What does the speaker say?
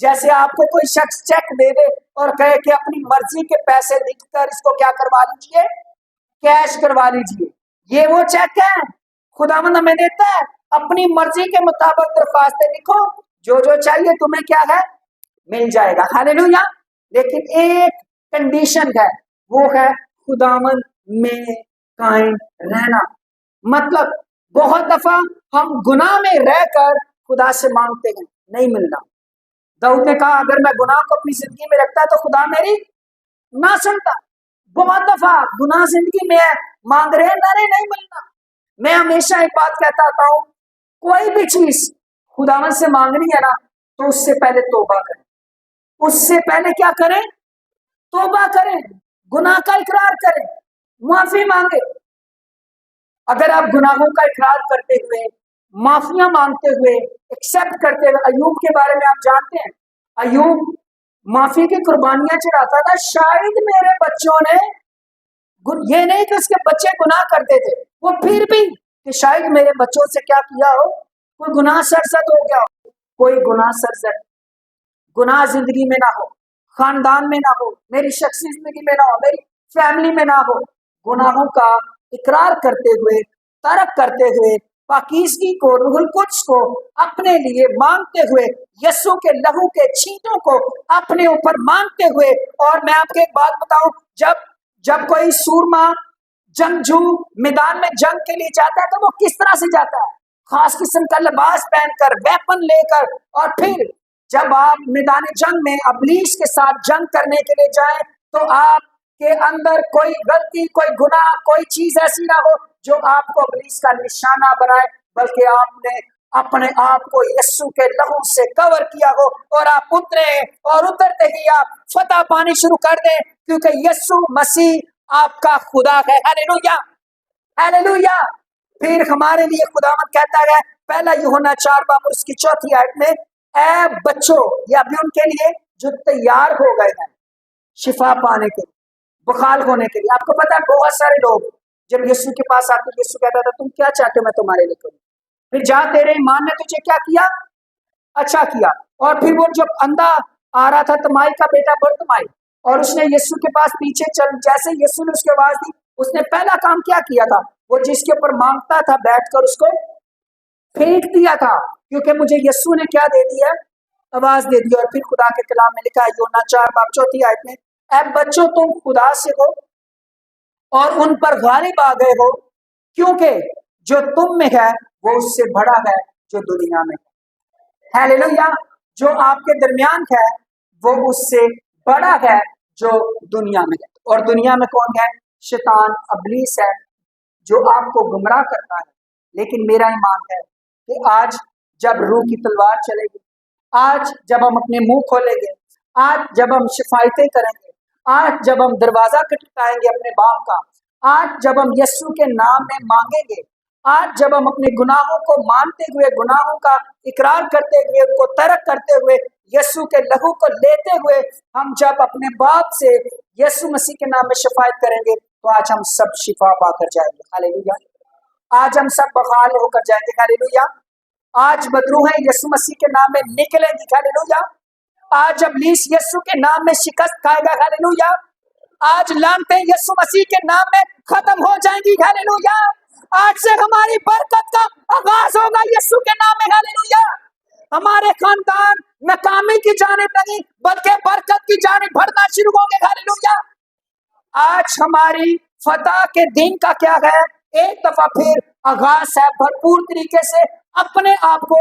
جیسے آپ کو کوئی شخص چیک دے دے اور کہے کہ اپنی مرضی کے پیسے لکھ کر اس کو کیا کروا لیجیے، کیش کروا لیجیے، یہ وہ چیک ہے خداوند ہمیں دیتا ہے۔ اپنی مرضی کے مطابق درخواستیں لکھو، جو جو چاہیے تمہیں کیا ہے مل جائے گا، ہاللیلویا۔ لیکن ایک کنڈیشن ہے، وہ ہے خداوند میں قائم رہنا۔ مطلب بہت دفعہ ہم گناہ میں رہ کر خدا سے مانگتے ہیں، نہیں ملنا۔ داؤد نے کہا اگر میں گناہ کو اپنی زندگی میں رکھتا تو خدا میری نہ سنتا۔ بہت دفعہ گناہ زندگی میں ہے، مانگ رہے ہیں، نہیں ملنا۔ میں ہمیشہ ایک بات کہتا آتا ہوں، کوئی بھی چیز خداوند سے مانگنی ہے نا تو اس سے پہلے توبہ کریں، اس سے پہلے کیا کریں؟ توبہ کریں، گناہ کا اقرار کریں، معافی مانگے۔ اگر آپ گناہوں کا اقرار کرتے ہوئے، معافیاں مانگتے ہوئے، ایکسپٹ کرتے ہوئے، ایوب کے بارے میں آپ جانتے ہیں، ایوب معافی کی قربانیاں چڑھاتا تھا، شاید میرے بچوں نے، یہ نہیں کہ اس کے بچے گناہ کرتے تھے، وہ پھر بھی کہ شاید میرے بچوں سے کیا کیا ہو، کوئی گناہ سرزد ہو گیا ہو۔ کوئی گناہ سرزد، گناہ زندگی میں نہ ہو، خاندان میں نہ ہو، میری شخصی زندگی میں نہ ہو، میری فیملی میں نہ ہو۔ گناہوں کا اقرار کرتے ہوئے، ترک کرتے ہوئے، پاکیزگی کو، روح القدس کو اپنے لیے مانگتے ہوئے، یسوع کے لہو کے چھینٹوں کو اپنے اوپر مانگتے ہوئے۔ اور میں آپ کو ایک بات بتاؤں، جب کوئی سورما جنگجو میدان میں جنگ کے لیے جاتا ہے تو وہ کس طرح سے جاتا ہے؟ خاص قسم کا لباس پہن کر، ویپن لے کر، اور پھر جب آپ میدان جنگ میں ابلیس کے ساتھ جنگ کرنے کے لیے جائیں تو آپ کے اندر کوئی غلطی، کوئی گناہ، کوئی چیز ایسی نہ ہو جو آپ کو ابلیس کا نشانہ بنائے، بلکہ آپ نے اپنے آپ کو یسوع کے لہو سے کور کیا ہو، اور آپ اترے، اور اترتے ہی آپ فتح پانی شروع کر دیں، کیونکہ یسوع مسیح آپ کا خدا ہے۔ ہاللیلویا، ہاللیلویا۔ پھر ہمارے لیے خداوند کہتا ہے پہلا یوحنا 4 باب اس کی 4 آیت میں، اے بچوں، یہ ابھی ان کے لیے جو تیار ہو گئے ہیں شفا پانے کے، بحال ہونے کے لیے۔ آپ کو پتا ہے بہت سارے لوگ جب یسوع کے پاس آتے، یسوع کہتا تھا تم کیا چاہتے ہو میں تمہارے لیے کروں، پھر جہاں تیرے ایمان نے تجھے کیا کیا، اچھا کیا۔ اور پھر وہ جب اندھا آ رہا تھا تمائی کا بیٹا برتمائی، اور اس نے یسوع کے پاس پیچھے چل، جیسے یسوع نے اس کی آواز دی، اس نے پہلا کام کیا کیا تھا، وہ جس کے اوپر مانگتا تھا بیٹھ کر اس کو پھینک دیا تھا، کیونکہ مجھے یسوع نے کیا دے دیا، آواز دے دی۔ اور پھر خدا کے کلام میں لکھا ہے یوحنا 4 باب 4 آیت میں، اے بچوں تم خدا سے ہو اور ان پر غالب آ گئے ہو، کیونکہ جو تم میں ہے وہ اس سے بڑا ہے جو دنیا میں ہے۔ ہاللیلویا، جو آپ کے درمیان ہے وہ اس سے بڑا ہے جو دنیا میں ہے۔ اور دنیا میں کون ہے؟ شیطان، ابلیس ہے، جو آپ کو گمراہ کرتا ہے۔ لیکن میرا ایمان ہے کہ آج جب روح کی تلوار چلے گی، آج جب ہم اپنے منہ کھولیں گے، آج جب ہم شفایتیں کریں گے، آج جب ہم دروازہ کھٹکھٹائیں گے اپنے باپ کا، آج جب ہم یسوع کے نام میں مانگیں گے، آج جب ہم اپنے گناہوں کو مانتے ہوئے، گناہوں کا اقرار کرتے ہوئے، ان کو ترک کرتے ہوئے، یسوع کے لہو کو لیتے ہوئے، ہم جب اپنے باپ سے یسوع مسیح کے نام میں شفاعت کریں گے تو آج ہم سب شفا پا کر جائیں گے۔ ہاللیلویا، آج ہم سب بحال ہو کر جائیں گے۔ ہاللیلویا، آج بدروہیں یسوع مسیح کے نام میں نکلیں گی۔ ہاللیلویا، آج ابلیس یسوع کے نام میں شکست کھائے گا۔ ہاللیلویا، آج لعنتیں یسوع مسیح کے نام میں ختم ہو جائیں گی۔ ہاللیلویا، آج سے ہماری برکت کا آغاز ہوگا یسوع کے نام میں۔ ہاللیلویا، ہمارے خاندان ناکامی کی جانب نہیں بلکہ برکت کی جانب بڑھنا شروع ہوں گے۔ ہاللیلویا، آج ہماری فتح کے دن کا کیا ہے؟ ایک دفعہ پھر آغاز ہے بھرپور طریقے سے اپنے آپ کو